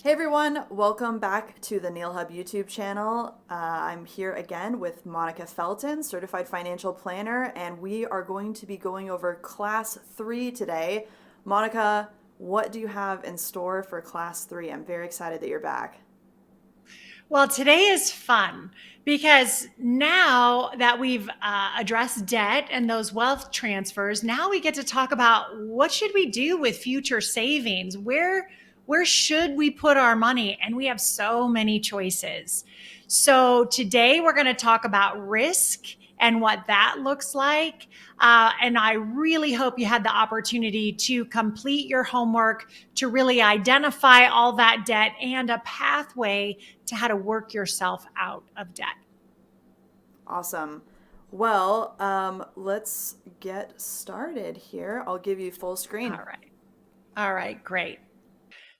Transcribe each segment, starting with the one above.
Hey everyone, welcome back to the Neil Hub YouTube channel. I'm here again with Monica Felton, Certified Financial Planner, and we are going to be going over Class 3 today. Monica, what do you have in store for Class 3? I'm very excited that you're back. Well, today is fun because now that we've addressed debt and those wealth transfers, now we get to talk about what should we do with future savings? Where should we put our money? And we have so many choices. So today we're going to talk about risk and what that looks like. And I really hope you had the opportunity to complete your homework to really identify all that debt and a pathway to how to work yourself out of debt. Awesome. Well, let's get started here. I'll give you full screen. All right. All right, great.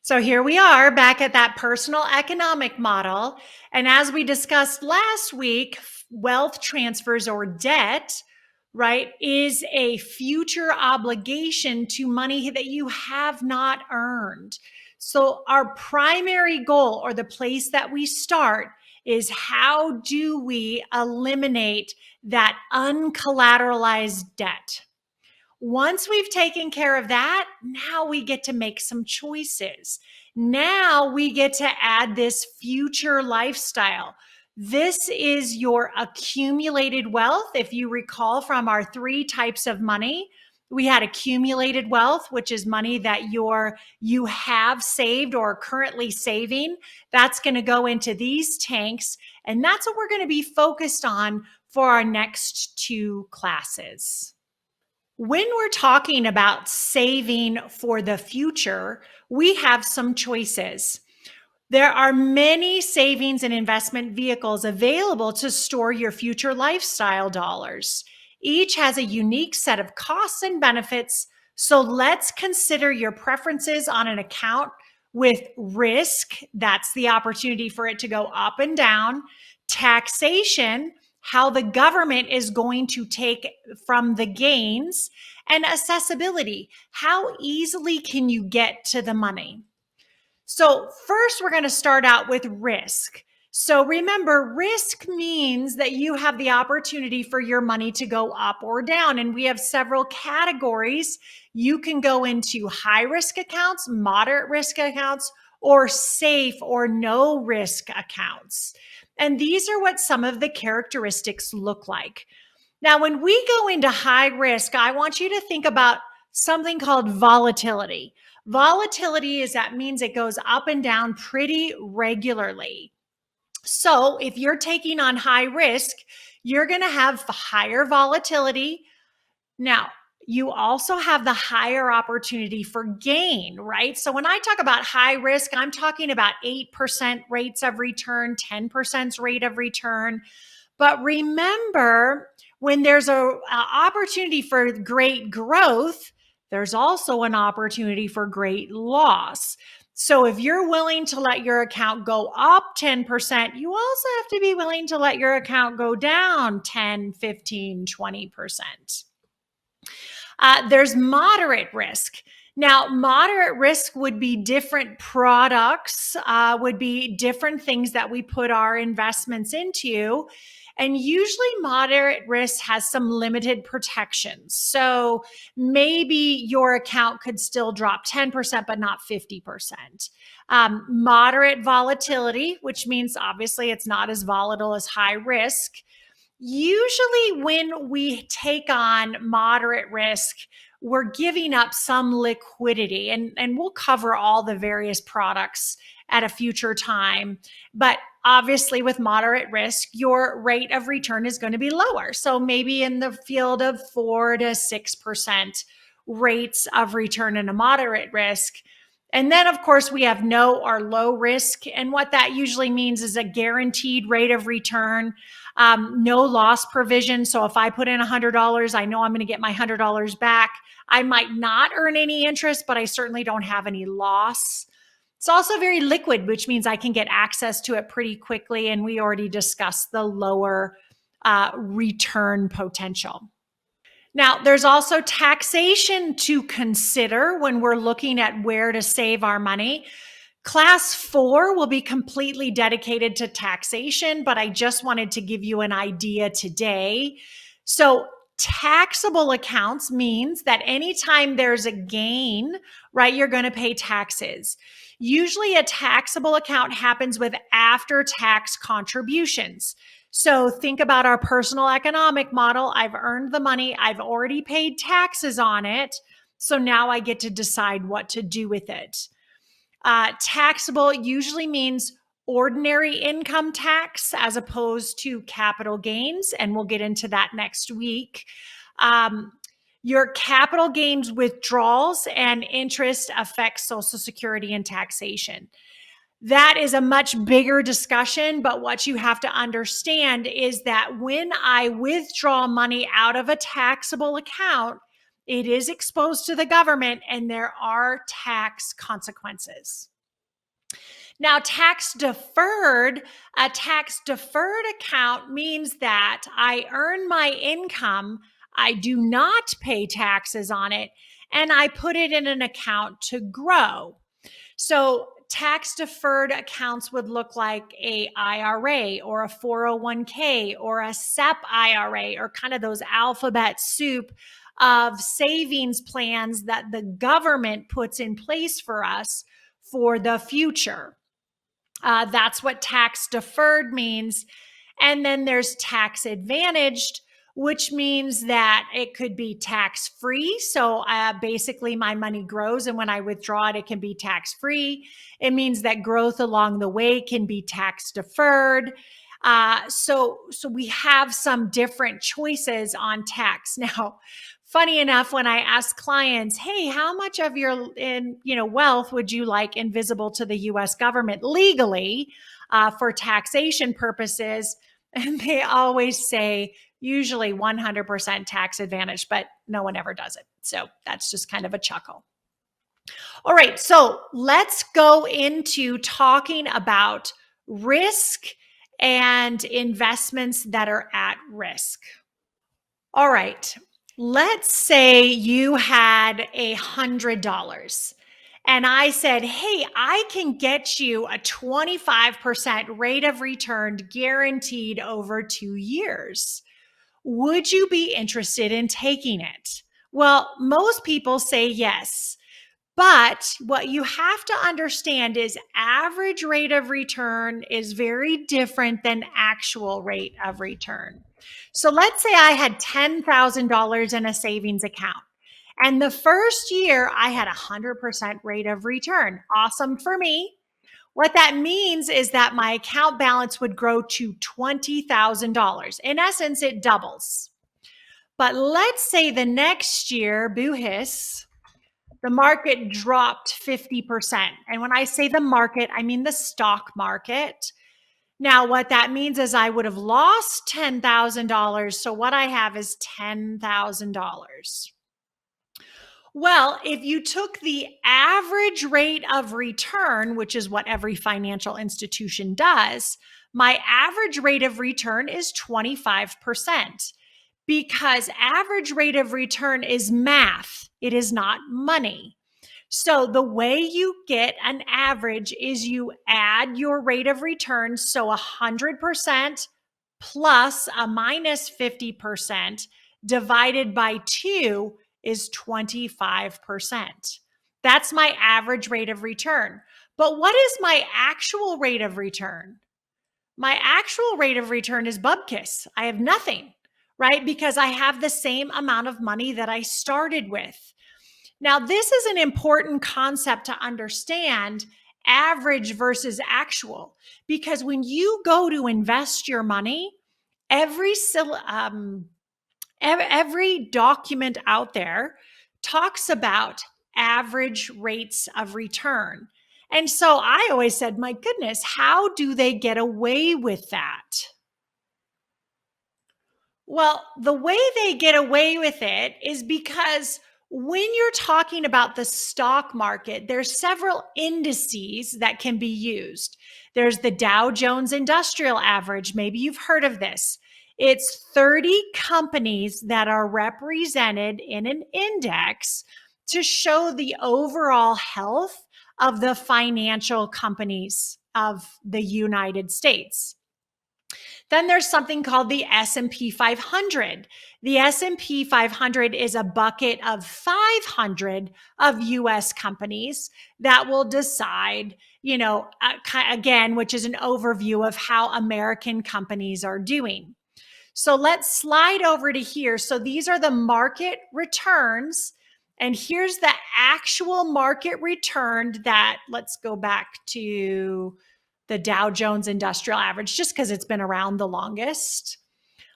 So here we are back at that personal economic model. And as we discussed last week, wealth transfers or debt, right, is a future obligation to money that you have not earned. So our primary goal, or the place that we start, is how do we eliminate that uncollateralized debt? Once we've taken care of that, now we get to make some choices. Now we get to add this future lifestyle. This is your accumulated wealth. If you recall from our three types of money, we had accumulated wealth, which is money that you have saved or are currently saving. That's going to go into these tanks. And that's what we're going to be focused on for our next two classes. When we're talking about saving for the future, we have some choices. There are many savings and investment vehicles available to store your future lifestyle dollars. Each has a unique set of costs and benefits. So let's consider your preferences on an account with risk. That's the opportunity for it to go up and down. Taxation, how the government is going to take from the gains, and accessibility. How easily can you get to the money? So first, we're going to start out with risk. So remember, risk means that you have the opportunity for your money to go up or down. And we have several categories. You can go into high risk accounts, moderate risk accounts, or safe or no risk accounts. And these are what some of the characteristics look like. Now, when we go into high risk, I want you to think about something called volatility. Volatility means it goes up and down pretty regularly. So if you're taking on high risk, you're going to have higher volatility. Now, you also have the higher opportunity for gain, right? So when I talk about high risk, I'm talking about 8% rates of return, 10% rate of return. But remember, when there's an opportunity for great growth, there's also an opportunity for great loss. So if you're willing to let your account go up 10%, you also have to be willing to let your account go down 10, 15, 20%. There's moderate risk. Now, moderate risk would be different products, would be different things that we put our investments into. And usually moderate risk has some limited protections. So maybe your account could still drop 10%, but not 50%. Moderate volatility, which means obviously it's not as volatile as high risk. Usually, when we take on moderate risk, we're giving up some liquidity, and we'll cover all the various products at a future time. But obviously, with moderate risk, your rate of return is going to be lower. So maybe in the field of 4 to 6% rates of return in a moderate risk. And then, of course, we have no or low risk. And what that usually means is a guaranteed rate of return, no loss provision. So if I put in $100, I know I'm going to get my $100 back. I might not earn any interest, but I certainly don't have any loss. It's also very liquid, which means I can get access to it pretty quickly. And we already discussed the lower return potential. Now, there's also taxation to consider when we're looking at where to save our money. Class 4 will be completely dedicated to taxation, but I just wanted to give you an idea today. So taxable accounts means that anytime there's a gain, right, you're going to pay taxes. Usually a taxable account happens with after-tax contributions. So think about our personal economic model. I've earned the money. I've already paid taxes on it. So now I get to decide what to do with it. Taxable usually means ordinary income tax as opposed to capital gains, and we'll get into that next week. Your capital gains withdrawals and interest affect Social Security and taxation. That is a much bigger discussion, but what you have to understand is that when I withdraw money out of a taxable account, it is exposed to the government and there are tax consequences. Now, a tax deferred account means that I earn my income, I do not pay taxes on it, and I put it in an account to grow. So tax deferred accounts would look like a IRA or a 401k or a SEP IRA, or kind of those alphabet soup of savings plans that the government puts in place for us for the future. That's what tax deferred means. And then there's tax advantaged, which means that it could be tax free. So basically, my money grows, and when I withdraw it, it can be tax free. It means that growth along the way can be tax deferred. So we have some different choices on tax. Now, funny enough, when I ask clients, hey, how much of your wealth would you like invisible to the US government legally for taxation purposes? And they always say usually 100% tax advantage, but no one ever does it. So that's just kind of a chuckle. All right, so let's go into talking about risk and investments that are at risk. All right, let's say you had $100 and I said, hey, I can get you a 25% rate of return guaranteed over 2 years. Would you be interested in taking it? Well, most people say yes. But what you have to understand is average rate of return is very different than actual rate of return. So let's say I had $10,000 in a savings account. And the first year I had 100% rate of return. Awesome for me. What that means is that my account balance would grow to $20,000. In essence, it doubles. But let's say the next year, boo hiss, the market dropped 50%. And when I say the market, I mean the stock market. Now, what that means is I would have lost $10,000. So what I have is $10,000. Well, if you took the average rate of return, which is what every financial institution does, my average rate of return is 25%, because average rate of return is math. It is not money. So the way you get an average is you add your rate of return. So 100% plus a minus 50% divided by 2 is 25%. That's my average rate of return. But what is my actual rate of return? My actual rate of return is bupkis. I have nothing, right? Because I have the same amount of money that I started with. Now, this is an important concept to understand, average versus actual, because when you go to invest your money, every document out there talks about average rates of return. And so I always said, my goodness, how do they get away with that? Well, the way they get away with it is because when you're talking about the stock market, there's several indices that can be used. There's the Dow Jones Industrial Average. Maybe you've heard of this. It's 30 companies that are represented in an index to show the overall health of the financial companies of the United States. Then there's something called the S&P 500. The S&P 500 is a bucket of 500 of US companies that will decide, again, which is an overview of how American companies are doing. So let's slide over to here. So these are the market returns. And here's the actual market return that, let's go back to the Dow Jones Industrial Average, just because it's been around the longest.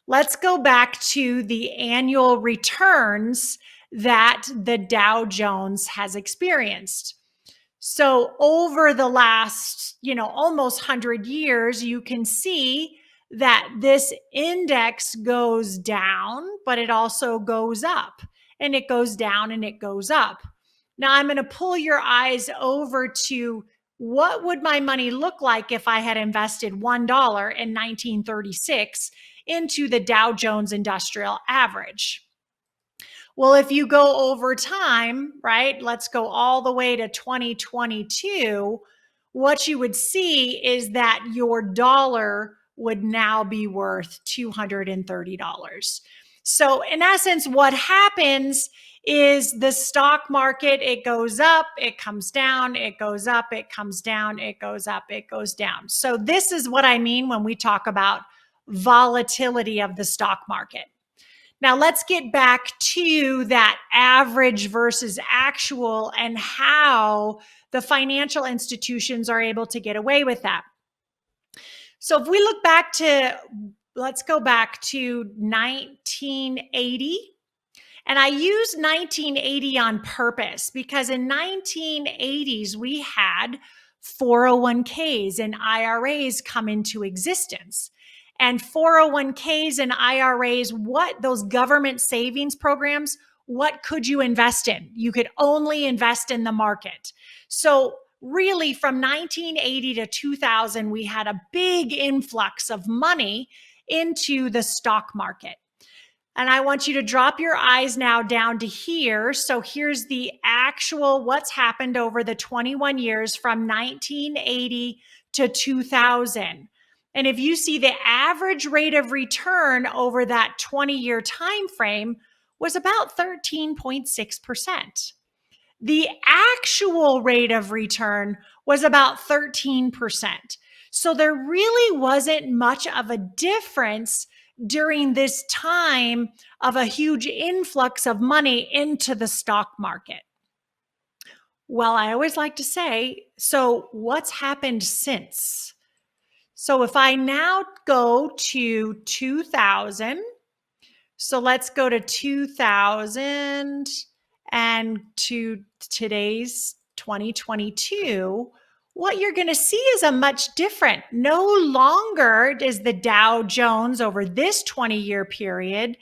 Let's go back to the annual returns that the Dow Jones has experienced. So over the last, almost 100 years, you can see that this index goes down, but it also goes up, and it goes down and it goes up. Now I'm going to pull your eyes over to what would my money look like if I had invested $1 in 1936 into the Dow Jones Industrial Average. Well, if you go over time, right, let's go all the way to 2022, what you would see is that your dollar would now be worth $230. So in essence, what happens is the stock market, it goes up, it comes down, it goes up, it comes down, it goes up, it goes down. So this is what I mean when we talk about volatility of the stock market. Now let's get back to that average versus actual and how the financial institutions are able to get away with that. So if we look back to, let's go back to 1980. And I use 1980 on purpose because in 1980s, we had 401ks and IRAs come into existence. And 401ks and IRAs, what those government savings programs, what could you invest in? You could only invest in the market. So really from 1980 to 2000, we had a big influx of money into the stock market. And I want you to drop your eyes now down to here. So here's the actual what's happened over the 21 years from 1980 to 2000. And if you see the average rate of return over that 20-year time frame was about 13.6%. The actual rate of return was about 13%. So there really wasn't much of a difference during this time of a huge influx of money into the stock market. Well, I always like to say, so what's happened since? So if I now go to 2000, so let's go to 2000 and to today's 2022, what you're going to see is a much different. No longer is the Dow Jones over this 20-year period,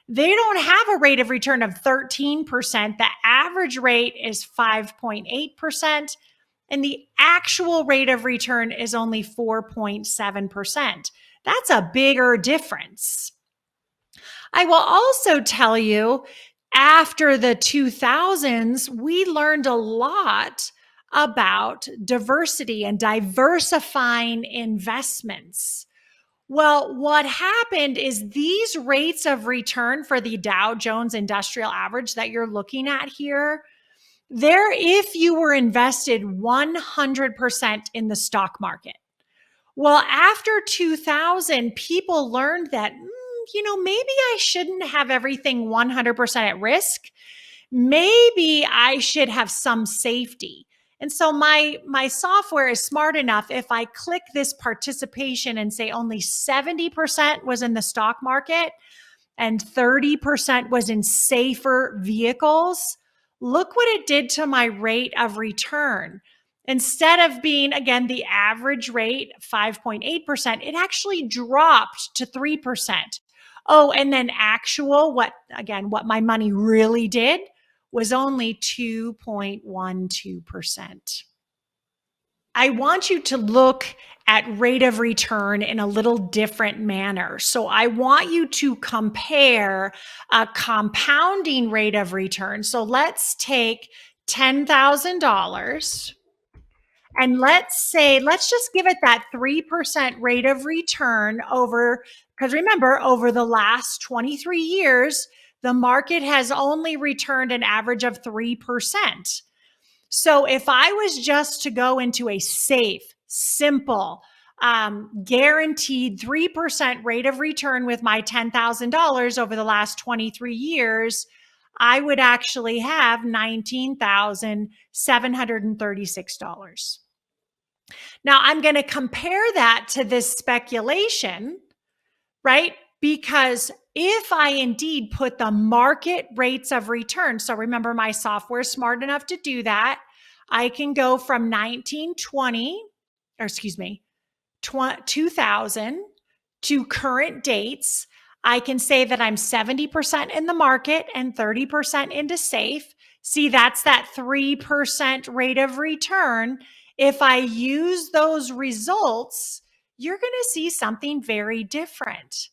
they don't have a rate of return of 13%. The average rate is 5.8%. And the actual rate of return is only 4.7%. That's a bigger difference. I will also tell you, after the 2000s, we learned a lot about diversity and diversifying investments. Well, what happened is these rates of return for the Dow Jones Industrial Average that you're looking at here, there, if you were invested 100% in the stock market. Well, after 2000, people learned that, maybe I shouldn't have everything 100% at risk. Maybe I should have some safety. And so my software is smart enough. If I click this participation and say only 70% was in the stock market and 30% was in safer vehicles, look what it did to my rate of return. Instead of being, again, the average rate, 5.8%, it actually dropped to 3%. Oh, and then actual, what my money really did was only 2.12%. I want you to look at rate of return in a little different manner. So I want you to compare a compounding rate of return. So let's take $10,000 And let's just give it that 3% rate of return because remember, over the last 23 years, the market has only returned an average of 3%. So if I was just to go into a safe, simple, guaranteed 3% rate of return with my $10,000 over the last 23 years, I would actually have $19,736. Now I'm going to compare that to this speculation, right? Because if I indeed put the market rates of return, so remember my software is smart enough to do that, I can go from 2000 to current dates. I can say that I'm 70% in the market and 30% into safe. See, that's that 3% rate of return. If I use those results, you're going to see something very different.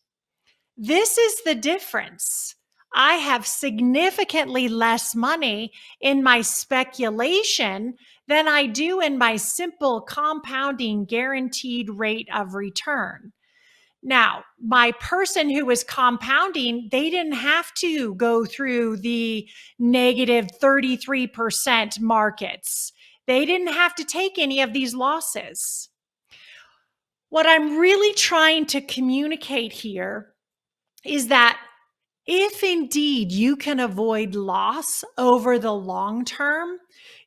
This is the difference. I have significantly less money in my speculation than I do in my simple compounding guaranteed rate of return. Now, my person who was compounding, they didn't have to go through the negative 33% markets. They didn't have to take any of these losses. What I'm really trying to communicate here is that if indeed you can avoid loss over the long term,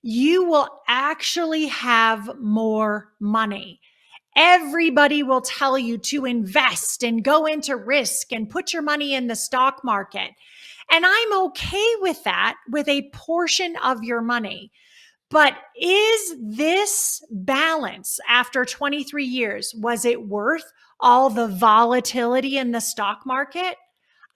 you will actually have more money. Everybody will tell you to invest and go into risk and put your money in the stock market. And I'm okay with that, with a portion of your money. But is this balance after 23 years, was it worth all the volatility in the stock market?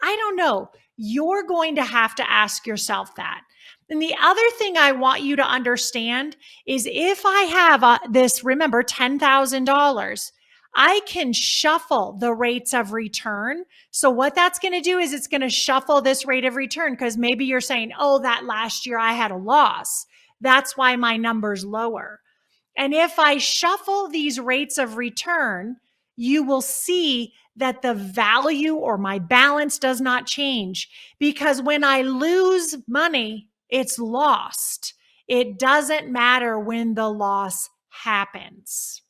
I don't know. You're going to have to ask yourself that. And the other thing I want you to understand is if I have remember, $10,000, I can shuffle the rates of return. So what that's going to do is it's going to shuffle this rate of return because maybe you're saying, oh, that last year I had a loss. That's why my number's lower. And if I shuffle these rates of return, you will see that the value or my balance does not change because when I lose money, it's lost. It doesn't matter when the loss happens.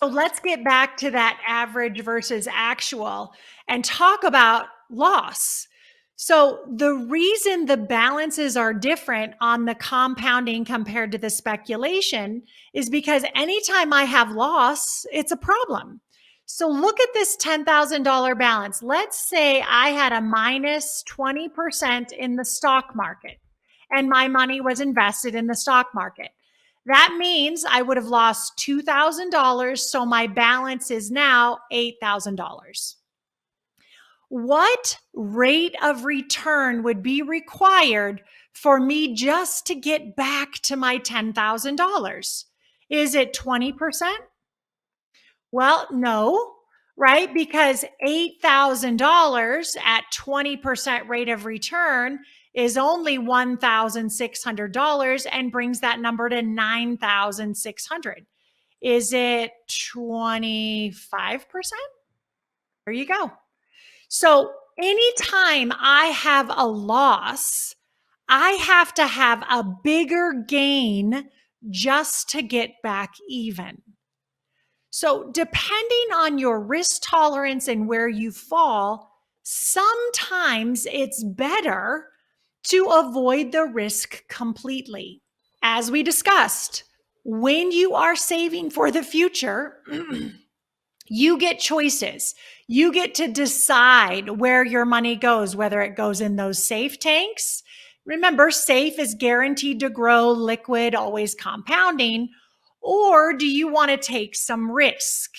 So let's get back to that average versus actual and talk about loss. So the reason the balances are different on the compounding compared to the speculation is because anytime I have loss, it's a problem. So look at this $10,000 balance. Let's say I had a minus 20% in the stock market and my money was invested in the stock market. That means I would have lost $2,000. So my balance is now $8,000. What rate of return would be required for me just to get back to my $10,000? Is it 20%? Well, no, right? Because $8,000 at 20% rate of return is only $1,600 and brings that number to $9,600. Is it 25%? There you go. So anytime I have a loss, I have to have a bigger gain just to get back even. So depending on your risk tolerance and where you fall, sometimes it's better to avoid the risk completely. As we discussed, when you are saving for the future, you get choices. You get to decide where your money goes, whether it goes in those safe tanks. Remember, safe is guaranteed to grow, liquid, always compounding. Or do you want to take some risk?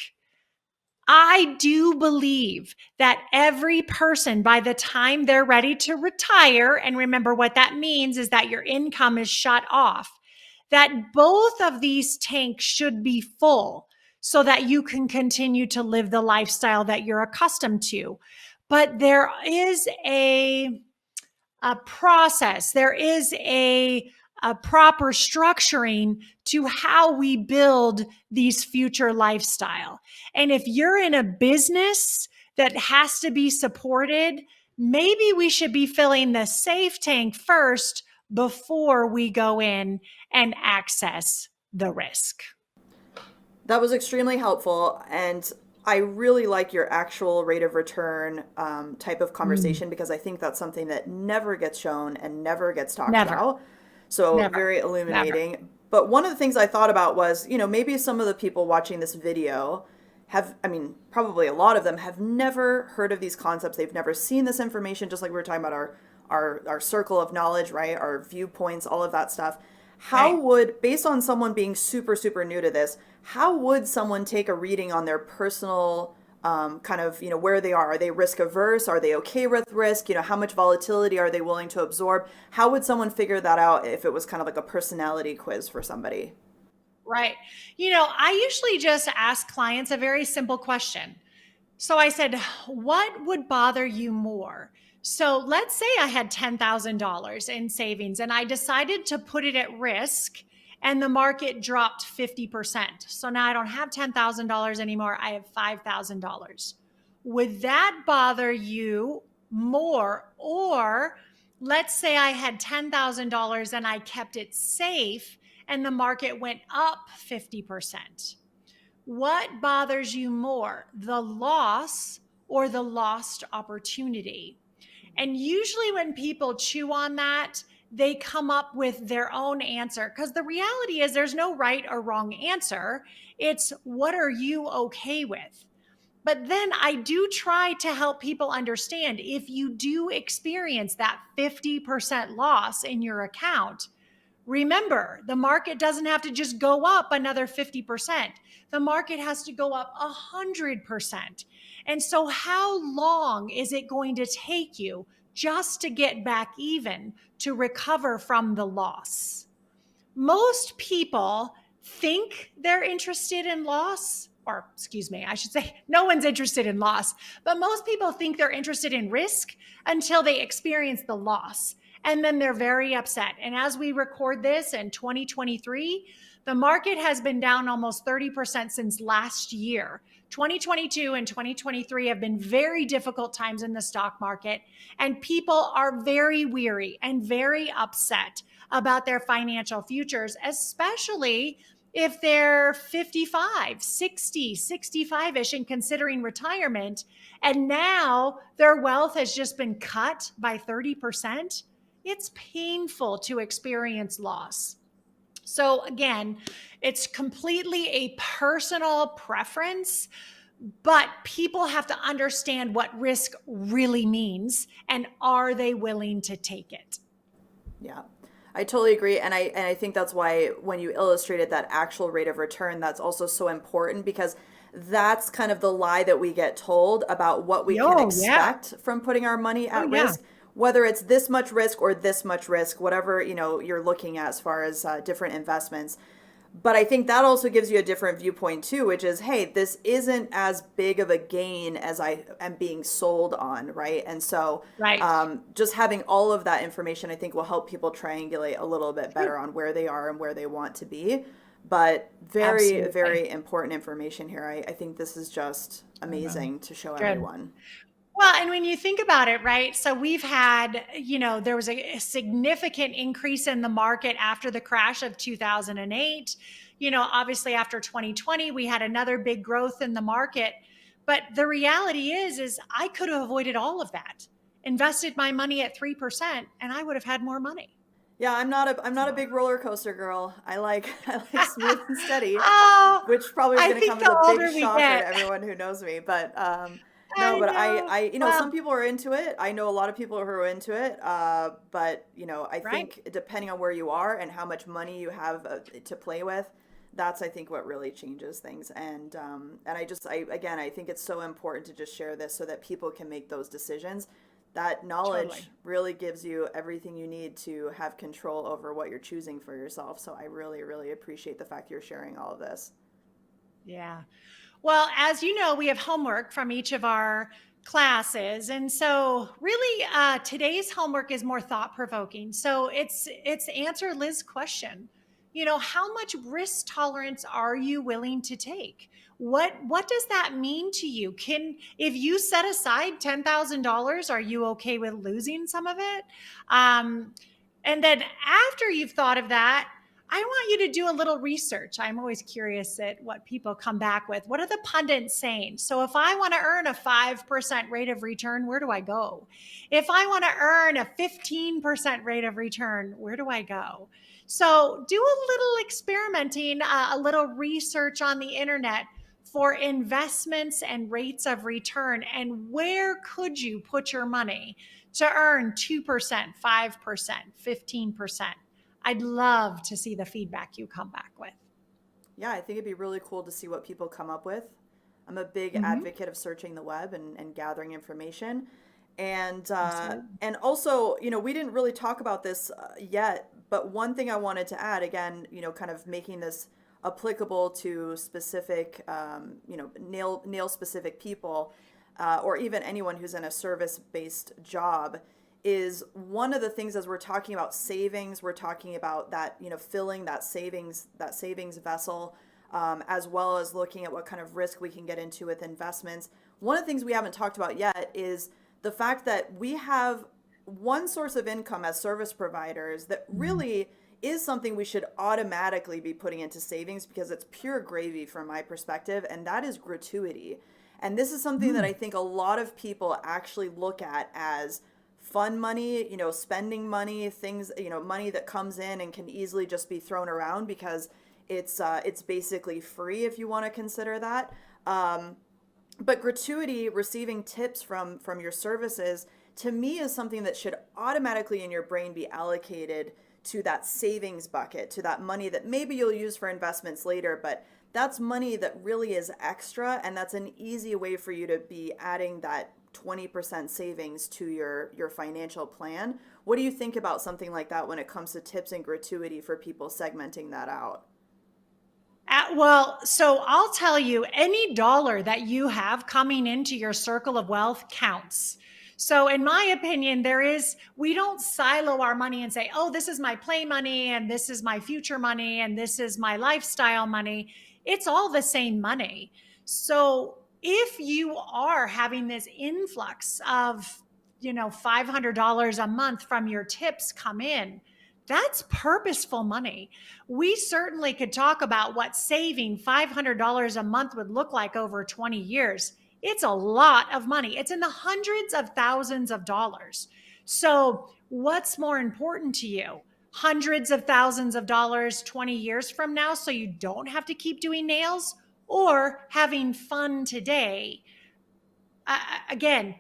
I do believe that every person, by the time they're ready to retire, and remember what that means is that your income is shut off, that both of these tanks should be full so that you can continue to live the lifestyle that you're accustomed to. But there is a process, there is a a proper structuring to how we build these future lifestyle. And if you're in a business that has to be supported, maybe we should be filling the safe tank first before we go in and access the risk. That was extremely helpful. And I really like your actual rate of return type of Mm, conversation because I think that's something that never gets shown and never gets talked never, about. So never, very never. illuminating. But one of the things I thought about was, maybe some of the people watching this video have, I mean, probably a lot of them have never heard of these concepts. They've never seen this information, just like we were talking about our circle of knowledge, right? Our viewpoints, all of that stuff. How Right. would, based on someone being super, super new to this, how would someone take a reading on their personal kind of, where they are? Are they risk averse? Are they okay with risk? How much volatility are they willing to absorb? How would someone figure that out if it was kind of like a personality quiz for somebody? Right. I usually just ask clients a very simple question. So I said, what would bother you more? So let's say I had $10,000 in savings and I decided to put it at risk and the market dropped 50%. So now I don't have $10,000 anymore. I have $5,000. Would that bother you more? Or let's say I had $10,000 and I kept it safe and the market went up 50%. What bothers you more, the loss or the lost opportunity? And usually, when people chew on that, they come up with their own answer because the reality is there's no right or wrong answer. It's what are you okay with? But then I do try to help people understand if you do experience that 50% loss in your account, remember, the market doesn't have to just go up another 50%. The market has to go up 100%. And so, how long is it going to take you just to get back even to recover from the loss? Most people think they're interested in loss, or excuse me, I should say, no one's interested in loss, but most people think they're interested in risk until they experience the loss. And then they're very upset. And as we record this in 2023, the market has been down almost 30% since last year. 2022 and 2023 have been very difficult times in the stock market, and people are very weary and very upset about their financial futures, especially if they're 55, 60, 65-ish and considering retirement, and now their wealth has just been cut by 30%. It's painful to experience loss. So again, it's completely a personal preference, but people have to understand what risk really means and are they willing to take it? Yeah, I totally agree. And I think that's why when you illustrated that actual rate of return, that's also so important because that's kind of the lie that we get told about what we can Oh, yeah. expect from putting our money Oh, at yeah. risk, whether it's this much risk or this much risk, whatever, you're looking at as far as different investments. But I think that also gives you a different viewpoint too, which is, hey, this isn't as big of a gain as I am being sold on, right? And so Right. just having all of that information, I think, will help people triangulate a little bit better on where they are and where they want to be. But very, Absolutely. very important information here. I think this is just Um, amazing to show Good. everyone. Well, and when you think about it, right? So we've had, there was a significant increase in the market after the crash of 2008. Obviously after 2020, we had another big growth in the market. But the reality is I could have avoided all of that, invested my money at 3%, and I would have had more money. Yeah, I'm not a So, big roller coaster girl. I like I like smooth and steady, oh, which probably is I going to think come as the a big older we shocker to get, everyone who knows me. But no, I but know. some Well, people are into it. I know a lot of people who are into it. But I right. think depending on where you are and how much money you have to play with, that's I think what really changes things. And I think it's so important to just share this so that people can make those decisions. That Totally. knowledge really gives you everything you need to have control over what you're choosing for yourself. So I really, really appreciate the fact you're sharing all of this. Yeah. Well, as you know, we have homework from each of our classes. And so really today's homework is more thought provoking. So it's answer Liz's question. How much risk tolerance are you willing to take? What does that mean to you? If you set aside $10,000, are you okay with losing some of it? And then after you've thought of that, I want you to do a little research. I'm always curious at what people come back with. What are the pundits saying? So if I want to earn a 5% rate of return, where do I go? If I want to earn a 15% rate of return, where do I go? So do a little experimenting, a little research on the internet for investments and rates of return, and where could you put your money to earn 2%, 5%, 15%. I'd love to see the feedback you come back with. Yeah, I think it'd be really cool to see what people come up with. I'm a big Mm-hmm. advocate of searching the web and gathering information. Absolutely. And also, we didn't really talk about this yet, but one thing I wanted to add, again, kind of making this applicable to specific, nail specific people, or even anyone who's in a service based job, is one of the things as we're talking about savings, we're talking about that, filling that savings vessel, as well as looking at what kind of risk we can get into with investments. One of the things we haven't talked about yet is the fact that we have one source of income as service providers that really is something we should automatically be putting into savings because it's pure gravy from my perspective, and that is gratuity. And this is something that Mm. I think a lot of people actually look at as fun money, spending money, things, money that comes in and can easily just be thrown around because it's basically free if you want to consider that. But gratuity, receiving tips from your services, to me is something that should automatically in your brain be allocated to that savings bucket, to that money that maybe you'll use for investments later, but that's money that really is extra, and that's an easy way for you to be adding that 20% savings to your financial plan. What do you think about something like that when it comes to tips and gratuity for people segmenting that out? Well, so I'll tell you, any dollar that you have coming into your circle of wealth counts. So, in my opinion, we don't silo our money and say, oh, this is my play money, and this is my future money, and this is my lifestyle money. It's all the same money. So, if you are having this influx of, $500 a month from your tips come in, that's purposeful money. We certainly could talk about what saving $500 a month would look like over 20 years. It's a lot of money. It's in the hundreds of thousands of dollars. So, what's more important to you? Hundreds of thousands of dollars 20 years from now, so you don't have to keep doing nails, or having fun today? Again,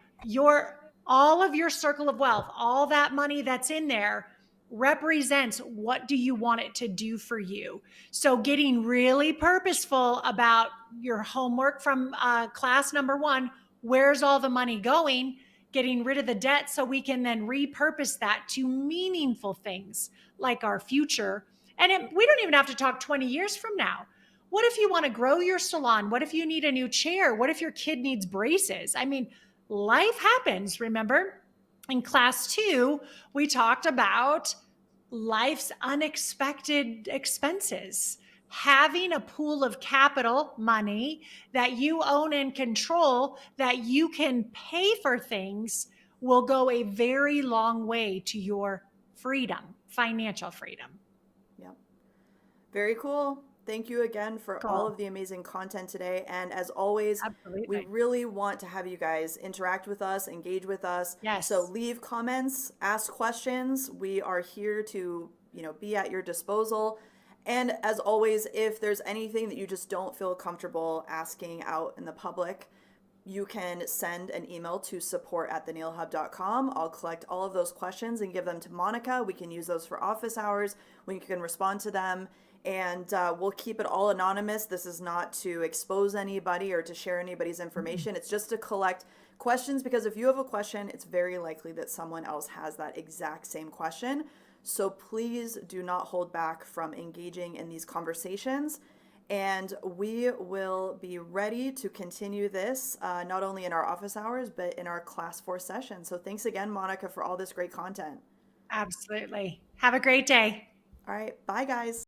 all of your circle of wealth, all that money that's in there represents what do you want it to do for you. So getting really purposeful about your homework from class number 1, where's all the money going? Getting rid of the debt so we can then repurpose that to meaningful things like our future. And we don't even have to talk 20 years from now. What if you want to grow your salon? What if you need a new chair? What if your kid needs braces? I mean, life happens, remember? In class 2, we talked about life's unexpected expenses. Having a pool of capital money that you own and control, that you can pay for things, will go a very long way to your freedom, financial freedom. Yep. Very cool. Thank you again for all Cool. of the amazing content today. And as always, we Absolutely. really want to have you guys interact with us, engage with us. So Yes. leave comments, ask questions. We are here to, be at your disposal. And as always, if there's anything that you just don't feel comfortable asking out in the public, you can send an email to support@thenailhub.com. I'll collect all of those questions and give them to Monica. We can use those for office hours. We can respond to them, and we'll keep it all anonymous. This is not to expose anybody or to share anybody's information. It's just to collect questions, because if you have a question, it's very likely that someone else has that exact same question. So please do not hold back from engaging in these conversations. And we will be ready to continue this not only in our office hours, but in our class 4 session. So thanks again, Monica, for all this great content. Absolutely. Have a great day. All right, bye, guys.